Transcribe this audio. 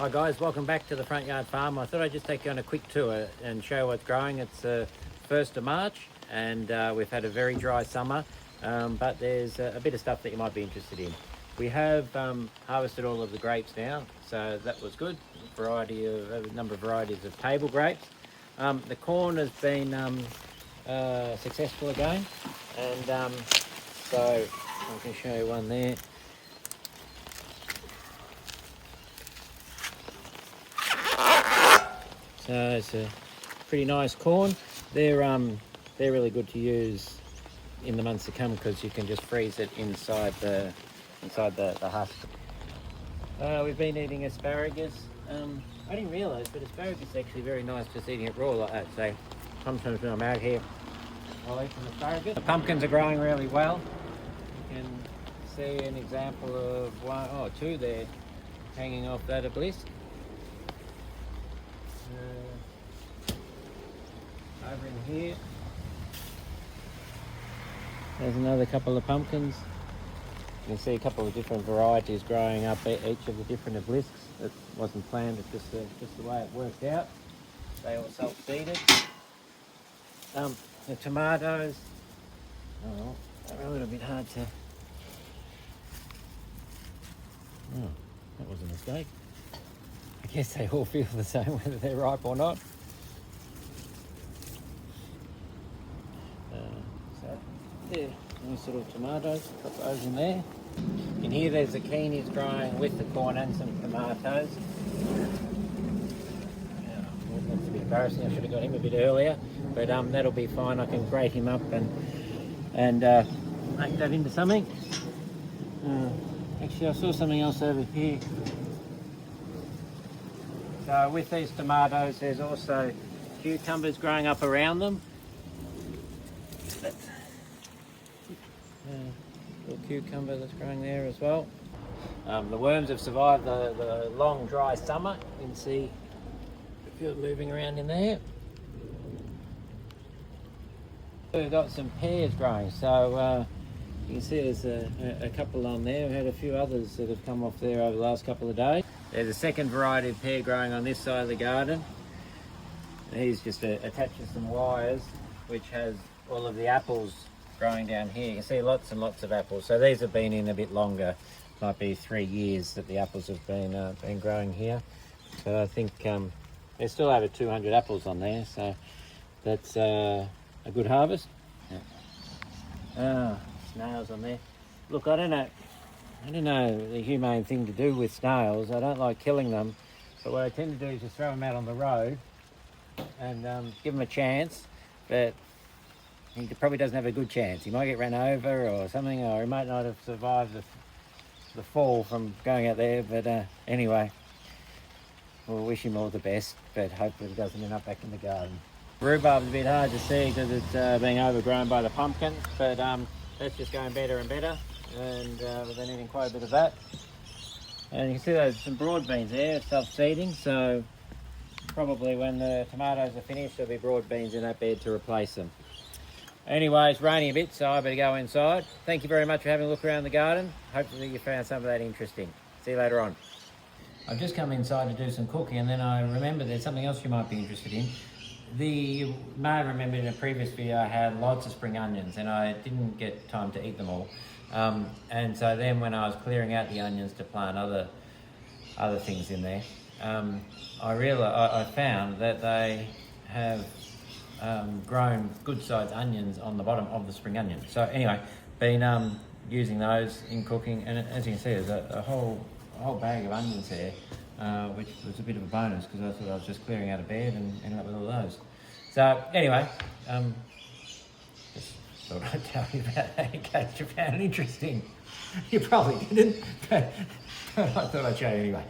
Hi guys, welcome back to the Front Yard Farm. I thought I'd just take you on a quick tour and show what's growing. It's 1st of March and we've had a very dry summer, but there's a bit of stuff that you might be interested in. We have harvested all of the grapes now, so that was good. A number of varieties of table grapes. The corn has been successful again, and so I can show you one there. So it's a pretty nice corn. They're really good to use in the months to come because you can just freeze it inside the husk. We've been eating asparagus. I didn't realise, but asparagus is actually very nice just eating it raw like that. So sometimes when I'm out here, I'll eat some asparagus. The pumpkins are growing really well. You can see an example of two there hanging off that obelisk. Over in here, there's another couple of pumpkins. You can see a couple of different varieties growing up each of the different obelisks. It wasn't planned, it's just the way it worked out. They all self-seeded. The tomatoes, they're a little bit hard to... Oh, that was a mistake. I guess they all feel the same whether they're ripe or not. Yeah, nice little tomatoes, got those in there. In here there's zucchinis growing with the corn and some tomatoes. Yeah, that's a bit embarrassing, I should have got him a bit earlier, but that'll be fine. I can grate him up and make that into something. Actually, I saw something else over here. So with these tomatoes, there's also cucumbers growing up around them. Little cucumber that's growing there as well. The worms have survived the long dry summer. You can see a few moving around in there. We've got some pears growing, so you can see there's a couple on there. We've had a few others that have come off there over the last couple of days. There's a second variety of pear growing on this side of the garden. He's just attached to some wires, which has all of the apples growing down here. You can see lots and lots of apples. So these have been in a bit longer. Might be 3 years that the apples have been growing here. So I think there's still over 200 apples on there. So that's a good harvest. Yeah. Snails on there. Look, I don't know the humane thing to do with snails. I don't like killing them, but what I tend to do is just throw them out on the road and give them a chance. But he probably doesn't have a good chance. He might get run over or something, or he might not have survived the fall from going out there. But anyway, we'll wish him all the best, but hopefully he doesn't end up back in the garden. Rhubarb's a bit hard to see because it's being overgrown by the pumpkin, but that's just going better and better, and we've been eating quite a bit of that. And you can see there's some broad beans there, self-seeding, so probably when the tomatoes are finished, there'll be broad beans in that bed to replace them. Anyway, it's raining a bit, so I better go inside. Thank you very much for having a look around the garden. Hopefully you found some of that interesting. See you later on. I've just come inside to do some cooking, and then I remembered there's something else you might be interested in. You may have remembered in a previous video I had lots of spring onions, and I didn't get time to eat them all. And so then when I was clearing out the onions to plant other things in there, I found that they have grown good sized onions on the bottom of the spring onion. So anyway, been using those in cooking, and as you can see, there's a whole bag of onions there, which was a bit of a bonus because I thought I was just clearing out a bed and ended up with all those. So anyway, just thought I'd tell you about that in case you found it interesting. You probably didn't, but I thought I'd show you anyway.